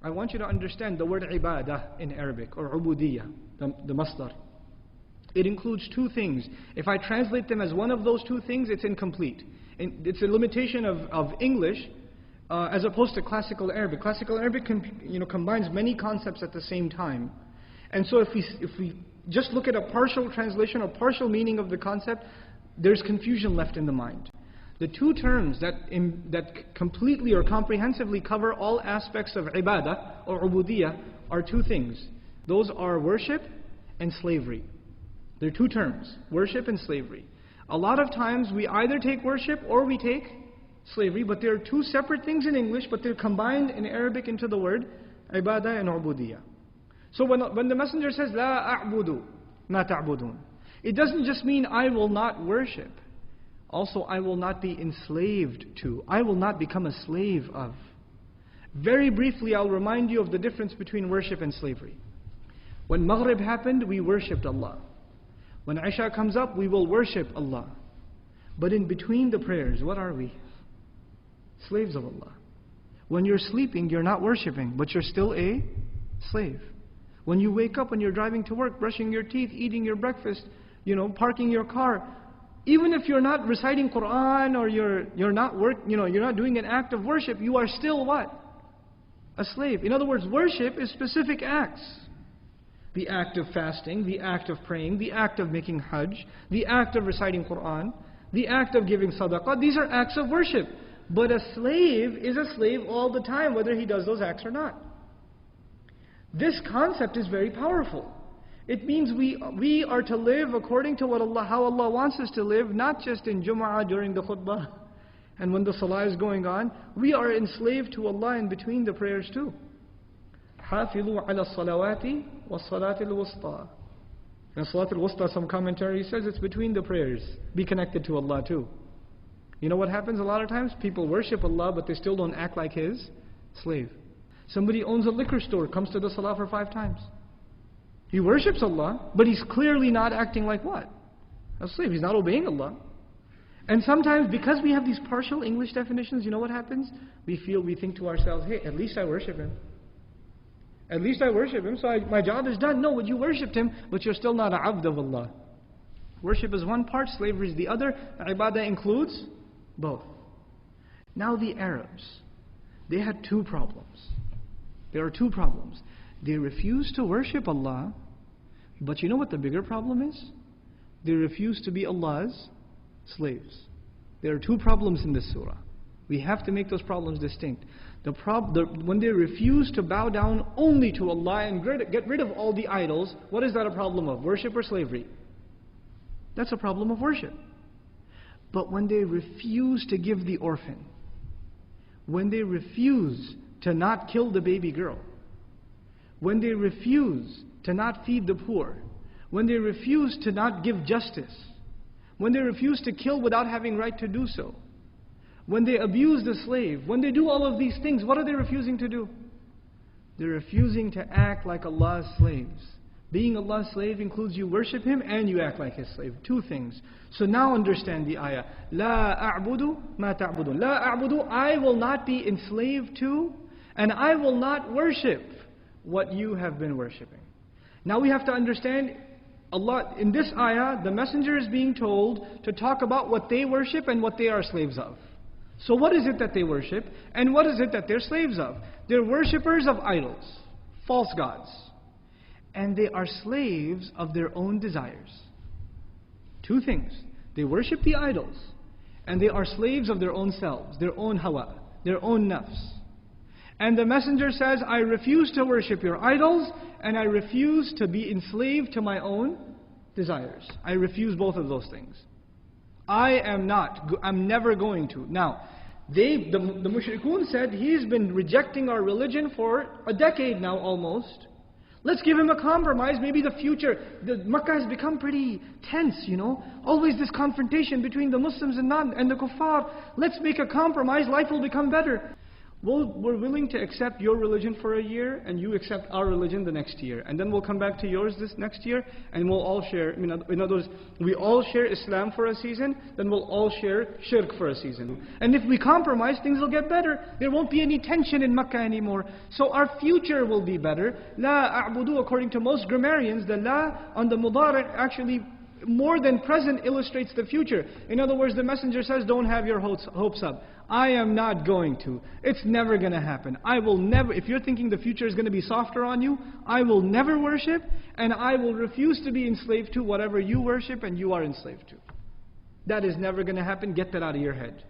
I want you to understand the word ibadah in Arabic, or ubudiyya, the masdar. It includes two things. If I translate them as one of those two things, it's incomplete. It's a limitation of English as opposed to classical Arabic. Classical Arabic combines many concepts at the same time. And so if we just look at a partial translation or partial meaning of the concept, there's confusion left in the mind. The two terms that completely or comprehensively cover all aspects of ibadah or ubudiyah are two things. Those are worship and slavery. They're two terms, worship and slavery. A lot of times we either take worship or we take slavery, but they're two separate things in English, but they're combined in Arabic into the word ibadah and ubudiyah. So when the messenger says, La a'budu ma ta'budun, it doesn't just mean I will not worship. Also, I will not be enslaved to. I will not become a slave of. Very briefly, I'll remind you of the difference between worship and slavery. When Maghrib happened, we worshipped Allah. When Isha comes up, we will worship Allah. But in between the prayers, what are we? Slaves of Allah. When you're sleeping, you're not worshipping, but you're still a slave. When you wake up, when you're driving to work, brushing your teeth, eating your breakfast, parking your car, even if you're not reciting Quran or you're not doing an act of worship, you are still what? A slave. In other words, worship is specific acts. The act of fasting, the act of praying, the act of making hajj, the act of reciting Quran, the act of giving sadaqah. These are acts of worship. But a slave is a slave all the time, whether he does those acts or not. This concept is very powerful. It means we are to live according to how Allah wants us to live, not just in Jum'ah during the khutbah and when the salah is going on. We are enslaved to Allah in between the prayers too. حافظوا على الصلوات والصلاة الوسطى. And Salat al-Wusta, some commentary says it's between the prayers. Be connected to Allah too. You know what happens a lot of times? People worship Allah, but they still don't act like His slave. Somebody owns a liquor store, comes to the salah for 5 times. He worships Allah, but he's clearly not acting like what? A slave. He's not obeying Allah. And sometimes, because we have these partial English definitions, you know what happens? We think to ourselves, hey, at least I worship Him. At least I worship Him, so my job is done. No, you worshipped Him, but you're still not a abd of Allah. Worship is one part, slavery is the other. Ibadah includes both. Now the Arabs, they had 2 problems. There are 2 problems. They refused to worship Allah, but you know what the bigger problem is? They refused to be Allah's slaves. There are 2 problems in this surah. We have to make those problems distinct. When they refuse to bow down only to Allah and get rid of all the idols, what is that a problem of? Worship or slavery? That's a problem of worship. But when they refuse to give the orphan, when they refuse to not kill the baby girl, when they refuse to not feed the poor, when they refuse to not give justice, when they refuse to kill without having right to do so, when they abuse the slave, when they do all of these things, what are they refusing to do? They're refusing to act like Allah's slaves. Being Allah's slave includes you worship Him and you act like His slave. 2 things. So now understand the ayah. La a'budu ma ta'budun. La a'budu, I will not be enslaved to, and I will not worship what you have been worshipping. Now we have to understand, Allah, in this ayah, the messenger is being told to talk about what they worship and what they are slaves of. So what is it that they worship, and what is it that they're slaves of? They're worshippers of idols, false gods. And they are slaves of their own desires. 2 things. They worship the idols, and they are slaves of their own selves, their own hawa, their own nafs. And the messenger says, I refuse to worship your idols, and I refuse to be enslaved to my own desires. I refuse both of those things. I'm never going to. Now, the mushrikun said, he's been rejecting our religion for a decade now almost. Let's give him a compromise, maybe the future. Makkah has become pretty tense, Always this confrontation between the Muslims and the kuffar. Let's make a compromise, life will become better. we're willing to accept your religion for a year, and you accept our religion the next year. And then we'll come back to yours this next year, and we'll all share, in other words, we all share Islam for a season, then we'll all share shirk for a season. And if we compromise, things will get better. There won't be any tension in Makkah anymore. So our future will be better. La a'budu, according to most grammarians, the la on the mudari' actually more than present illustrates the future. In other words, the messenger says, don't have your hopes up. I am not going to. It's never going to happen. I will never, if you're thinking the future is going to be softer on you, I will never worship, and I will refuse to be enslaved to whatever you worship and you are enslaved to. That is never going to happen. Get that out of your head.